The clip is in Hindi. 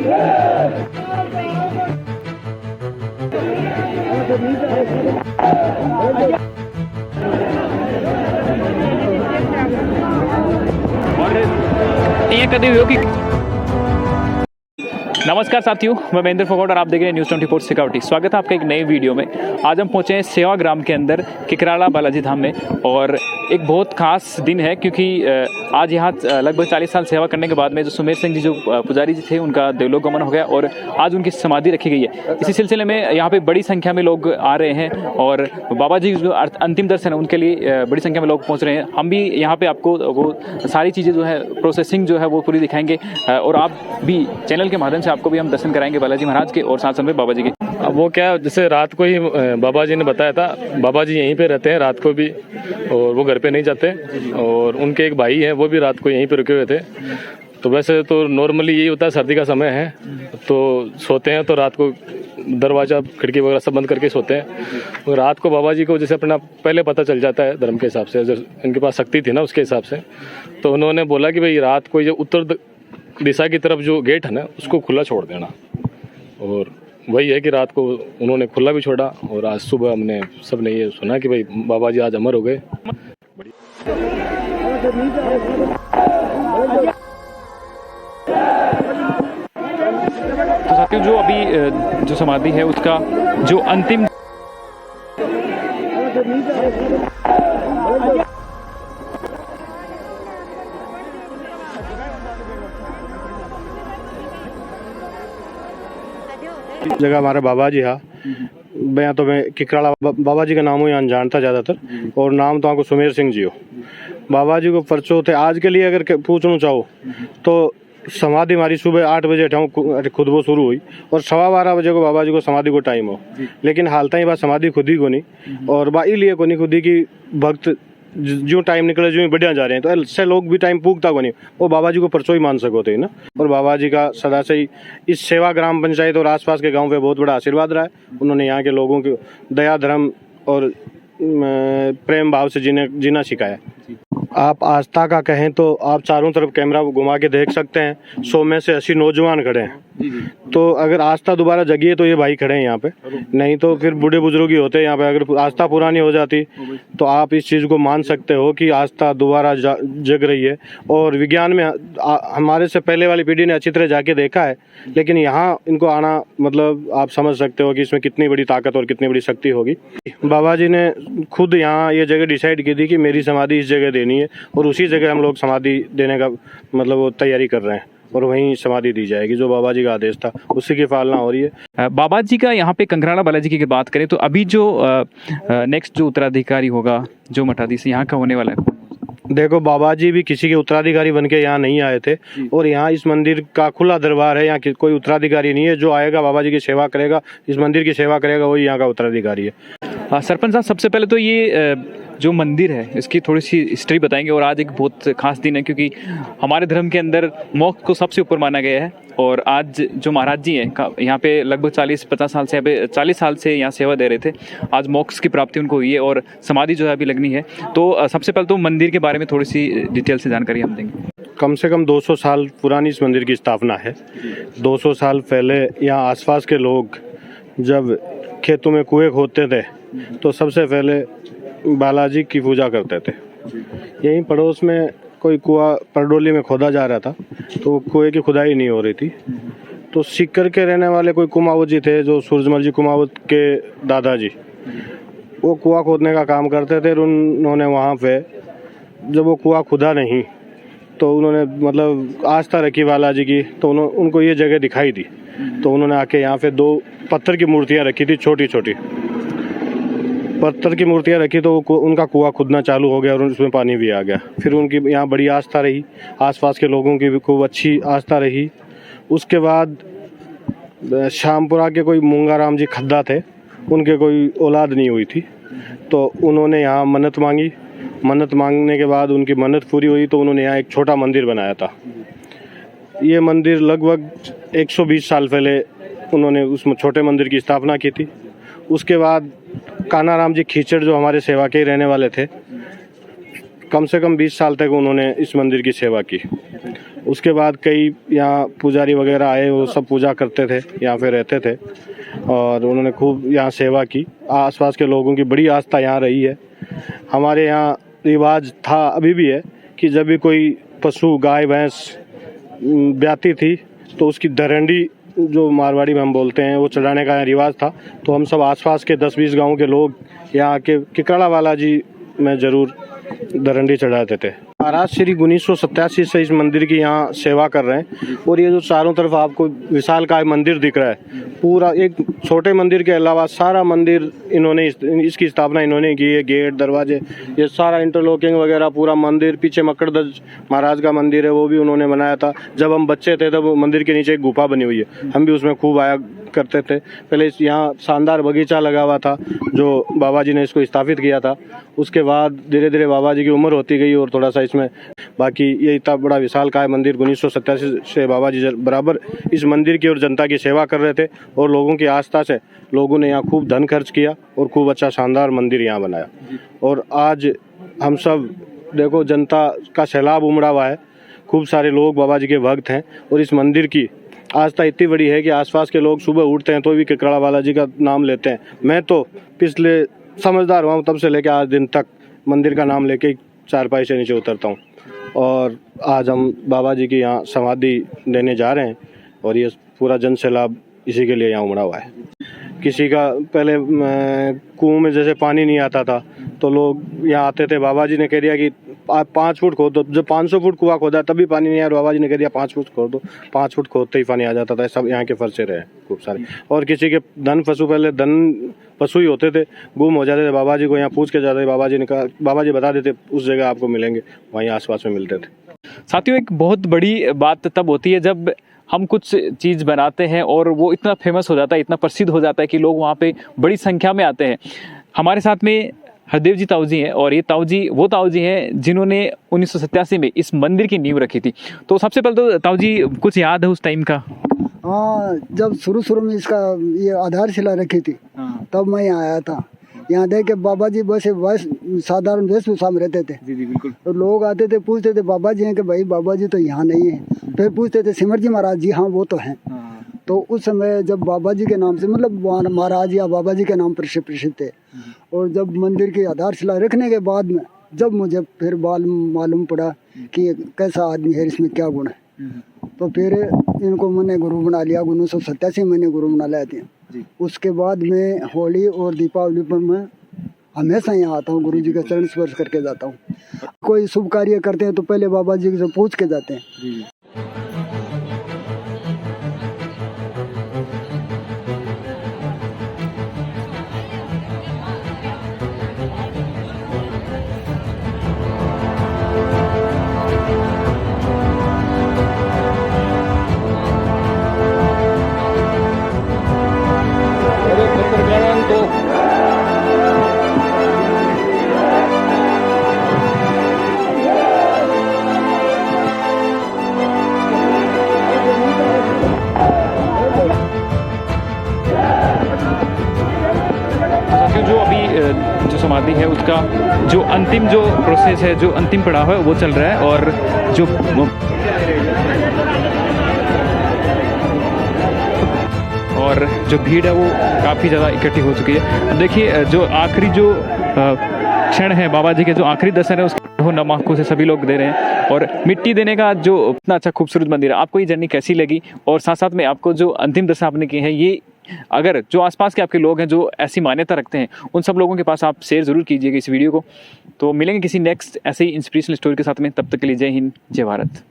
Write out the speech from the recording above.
ये कभी हुई कि नमस्कार साथियों, मैं महेंद्र फोगाट और आप देख रहे हैं न्यूज़ 24 सिक्योरिटी। स्वागत है आपका एक नई वीडियो में। आज हम पहुंचे हैं सेवाग्राम के अंदर किकराला बालाजी धाम में और एक बहुत खास दिन है क्योंकि आज यहाँ लगभग 40 साल सेवा करने के बाद में जो सुमेर सिंह जी जो पुजारी जी थे उनका देवलोक गमन हो गया और आज उनकी समाधि रखी गई है। इसी सिलसिले में यहाँ पे बड़ी संख्या में लोग आ रहे हैं और बाबा जी जो अंतिम दर्शन है उनके लिए बड़ी संख्या में लोग पहुँच रहे हैं। हम भी यहाँ पे आपको वो सारी चीज़ें जो है प्रोसेसिंग जो है वो पूरी दिखाएंगे और आप भी चैनल के माध्यम से आपको भी हम दर्शन कराएंगे बालाजी महाराज के और साथ साथ में बाबा जी के। अब वो क्या, जैसे रात को ही बाबा जी ने बताया था, बाबा जी यहीं पे रहते हैं रात को भी और वो घर पे नहीं जाते और उनके एक भाई हैं वो भी रात को यहीं पे रुके हुए थे। तो वैसे तो नॉर्मली यही होता है, सर्दी का समय है तो सोते हैं तो रात को दरवाज़ा खिड़की वगैरह सब बंद करके सोते हैं। और रात को बाबा जी को जैसे अपना पहले पता चल जाता है धर्म के हिसाब से, जो इनके पास शक्ति थी ना उसके हिसाब से, तो उन्होंने बोला कि भाई रात को जो उत्तर दिशा की तरफ जो गेट है ना उसको खुला छोड़ देना। और वही है कि रात को उन्होंने खुला भी छोड़ा और आज सुबह हमने सब ने ये सुना कि भाई बाबा जी आज अमर हो गए। तो साथियों जो अभी जो समाधि है उसका जो अंतिम जगह हमारे बाबा जी हाँ मैं तो मैं किकराला बाबा जी का नाम यहाँ जानता ज़्यादातर और नाम तो आपको सुमेर सिंह जी हो। बाबा जी को परचो थे आज के लिए अगर पूछना चाहो तो समाधि हमारी सुबह 8 बजे खुद वो शुरू हुई और 12:15 बजे को बाबा जी को समाधि को टाइम हो, लेकिन हालता ही बात समाधि खुद ही को नहीं और बा लिए को नहीं खुद ही की भक्त जो टाइम निकले जो बढ़िया जा रहे हैं तो ऐसे लोग भी टाइम पूगता को नहीं वो बाबा जी को परचो ही मान सको थे ना। और बाबा जी का सदा से ही इस सेवा ग्राम पंचायत और आसपास के गांव पे बहुत बड़ा आशीर्वाद रहा है। उन्होंने यहाँ के लोगों को दया धर्म और प्रेम भाव से जीना सिखाया। आप आस्था का कहें तो आप चारों तरफ कैमरा घुमा के देख सकते हैं, 100 में से 80 नौजवान खड़े हैं। तो अगर आस्था दोबारा जगी है तो ये भाई खड़े हैं यहाँ पे, नहीं तो फिर बूढ़े बुजुर्ग ही होते हैं यहाँ पे। अगर आस्था पुरानी हो जाती तो आप इस चीज़ को मान सकते हो कि आस्था दोबारा जग रही है। और विज्ञान में हमारे से पहले वाली पीढ़ी ने अच्छी तरह जाके देखा है, लेकिन यहाँ इनको आना मतलब आप समझ सकते हो कि इसमें कितनी बड़ी ताकत और कितनी बड़ी शक्ति होगी। बाबा जी ने खुद यहाँ ये जगह डिसाइड की थी कि मेरी समाधि इस जगह देनी है और उसी जगह हम लोग समाधि देने का मतलब वो तैयारी कर रहे हैं और वहीं समाधि दी जाएगी। जो बाबा जी का आदेश था उसी की पालना हो रही है। बाबा जी का यहाँ पे कंकराला बालाजी की बात करें तो अभी जो नेक्स्ट जो उत्तराधिकारी होगा जो मठाधीश यहाँ का होने वाला है, देखो बाबा जी भी किसी के उत्तराधिकारी बन के यहाँ नहीं आए थे और यहाँ इस मंदिर का खुला दरबार है। यहाँ कोई उत्तराधिकारी नहीं है, जो आएगा बाबा जी की सेवा करेगा, इस मंदिर की सेवा करेगा, वही यहाँ का उत्तराधिकारी है। सरपंच साहब सबसे पहले तो ये जो मंदिर है इसकी थोड़ी सी हिस्ट्री बताएंगे। और आज एक बहुत खास दिन है क्योंकि हमारे धर्म के अंदर मोक्ष को सबसे ऊपर माना गया है और आज जो महाराज जी हैं यहाँ पे लगभग 40-50 साल से 40 साल से यहाँ सेवा दे रहे थे। आज मोक्ष की प्राप्ति उनको हुई है और समाधि जो है अभी लगनी है। तो सबसे पहले तो मंदिर के बारे में थोड़ी सी डिटेल से जानकारी हम देंगे। कम से कम 200 साल पुरानी इस मंदिर की स्थापना है। 200 साल पहले यहाँ आसपास के लोग जब खेतों में कुएं खोदते थे तो सबसे पहले बालाजी की पूजा करते थे। यहीं पड़ोस में कोई कुआं परडोली में खोदा जा रहा था तो कुएं की खुदाई नहीं हो रही थी, तो सीकर के रहने वाले कोई कुमावत जी थे जो सूरजमल जी कुमावत के दादाजी, वो कुआं खोदने का काम करते थे। उन्होंने वहाँ पे जब वो कुआं खुदा नहीं तो उन्होंने मतलब आस्था रखी बालाजी की, तो उनको ये जगह दिखाई दी तो उन्होंने आके यहाँ पे 2 पत्थर की मूर्तियाँ रखी थी, छोटी छोटी पत्थर की मूर्तियाँ रखी तो उनका कुआं खुदना चालू हो गया और उसमें पानी भी आ गया। फिर उनकी यहाँ बड़ी आस्था रही, आसपास के लोगों की भी खूब अच्छी आस्था रही। उसके बाद श्यामपुरा के कोई मूंगाराम जी खद्दा थे, उनके कोई औलाद नहीं हुई थी तो उन्होंने यहाँ मन्नत मांगी। मन्नत मांगने के बाद उनकी मन्नत पूरी हुई तो उन्होंने यहाँ एक छोटा मंदिर बनाया था। ये मंदिर लगभग 120 साल पहले उन्होंने उस छोटे मंदिर की स्थापना की थी। उसके बाद कानाराम जी खीचड़ जो हमारे सेवा के रहने वाले थे, कम से कम 20 साल तक उन्होंने इस मंदिर की सेवा की। उसके बाद कई यहाँ पुजारी वगैरह आए, वो सब पूजा करते थे, यहाँ पे रहते थे और उन्होंने खूब यहाँ सेवा की। आसपास के लोगों की बड़ी आस्था यहाँ रही है। हमारे यहाँ रिवाज था, अभी भी है, कि जब भी कोई पशु गाय भैंस ब्याती थी तो उसकी दरंडी, जो मारवाड़ी में हम बोलते हैं, वो चढ़ाने का रिवाज था। तो हम सब आसपास के 10-20 गांव के लोग यहाँ के किकराला बालाजी में ज़रूर दरंडी चढ़ाते थे। महाराज श्री 1987 से इस मंदिर की यहाँ सेवा कर रहे हैं। और ये जो चारों तरफ आपको विशालकाय मंदिर दिख रहा है, पूरा एक छोटे मंदिर के अलावा सारा मंदिर इन्होंने इसकी स्थापना इन्होंने की है। गेट, दरवाजे, ये सारा इंटरलॉकिंग वगैरह पूरा मंदिर। पीछे मकड़ध्वज महाराज का मंदिर है, वो भी उन्होंने बनाया था। जब हम बच्चे थे तब मंदिर के नीचे एक गुफा बनी हुई है, हम भी उसमें खूब आया करते थे। पहले यहाँ शानदार बगीचा लगा हुआ था जो बाबा जी ने इसको स्थापित किया था। उसके बाद धीरे धीरे बाबा जी की उम्र होती गई और थोड़ा सा इसमें, बाकी ये इतना बड़ा विशालकाय मंदिर 1987 से बाबा जी बराबर इस मंदिर की और जनता की सेवा कर रहे थे। और लोगों की आस्था से लोगों ने यहाँ खूब धन खर्च किया और खूब अच्छा शानदार मंदिर यहाँ बनाया। और आज हम सब देखो, जनता का सैलाब उमड़ा हुआ है, खूब सारे लोग बाबा जी के भक्त हैं। और इस मंदिर की आस्था इतनी बड़ी है कि आसपास के लोग सुबह उठते हैं तो भी किकराला बालाजी का नाम लेते हैं। मैं तो पिछले समझदार हुआ हूँ तब से लेकर आज दिन तक मंदिर का नाम लेके चारपाई से नीचे उतरता हूँ। और आज हम बाबा जी की यहाँ समाधि देने जा रहे हैं और ये पूरा जन सैलाब इसी के लिए यहाँ उमड़ा हुआ है। किसी का पहले कुओं में जैसे पानी नहीं आता था तो लोग यहाँ आते थे, बाबा जी ने कह दिया कि आप 5 फुट खोद दो। जब 500 फुट कुआं खोदा तभी पानी नहीं आया, बाबा जी ने कह दिया 5 फुट खोद दो। 5 फुट खोदते ही पानी आ जाता था। सब यहाँ के फंसे रहे खूब सारे। और किसी के धन पशु, पहले धन पशु ही होते थे, गुम हो जाते थे, बाबा जी को यहाँ पूछ के जाते थे। बाबा जी ने कहा, बाबा जी बता देते उस जगह आपको मिलेंगे, वहीं आसपास में मिलते थे। साथियों, एक बहुत बड़ी बात तब होती है जब हम कुछ चीज़ बनाते हैं और वो इतना फेमस हो जाता है, इतना प्रसिद्ध हो जाता है कि लोग वहाँ पे बड़ी संख्या में आते हैं। हमारे साथ में हरदेव जी ताऊ जी हैं और ये ताऊ जी वो ताऊ जी हैं जिन्होंने 1987 में इस मंदिर की नींव रखी थी। तो सबसे पहले तो ताऊ जी कुछ याद है उस टाइम का? हाँ, जब शुरू में इसका ये आधारशिला रखी थी तब मैं यहाँ आया था। यहाँ देख के बाबा जी बस साधारण वेशभूषा में रहते थे। जी बिल्कुल। तो लोग आते थे, पूछते थे बाबा जी हैं कि भाई बाबा जी तो यहाँ नहीं है। फिर पूछते थे सिमर जी महाराज जी, हाँ वो तो हैं। तो उस समय जब बाबा जी के नाम से, मतलब महाराज या बाबा जी के नाम प्रसिद्ध थे। और जब मंदिर की आधारशिला रखने के बाद में जब मुझे फिर मालूम पड़ा कि कैसा आदमी है, इसमें क्या गुण है, तो फिर इनको मैंने गुरु बना लिया। 1987 मैंने गुरु बना लिया था। उसके बाद में होली और दीपावली पर मैं हमेशा यहाँ आता हूँ, गुरु जी का चरण स्पर्श करके जाता हूँ। कोई शुभ कार्य करते हैं तो पहले बाबा जी से पूछ के जाते हैं। जो अभी जो समाधि है उसका जो अंतिम जो प्रोसेस है, जो अंतिम पड़ाव है वो चल रहा है। और जो भीड़ है वो काफ़ी ज़्यादा इकट्ठी हो चुकी है। अब देखिए जो आखिरी जो क्षण है, बाबा जी के जो आखिरी दर्शन है उसको नम आंखों से सभी लोग दे रहे हैं। और मिट्टी देने का जो इतना अच्छा खूबसूरत मंदिर है, आपको ये जर्नी कैसी लगी? और साथ साथ में आपको जो अंतिम दर्शन आपने किए हैं, ये अगर जो आसपास के आपके लोग हैं जो ऐसी मान्यता रखते हैं, उन सब लोगों के पास आप शेयर ज़रूर कीजिएगा इस वीडियो को। तो मिलेंगे किसी नेक्स्ट ऐसे ही इंस्पिरेशनल स्टोरी के साथ में, तब तक के लिए जय हिंद, जय भारत।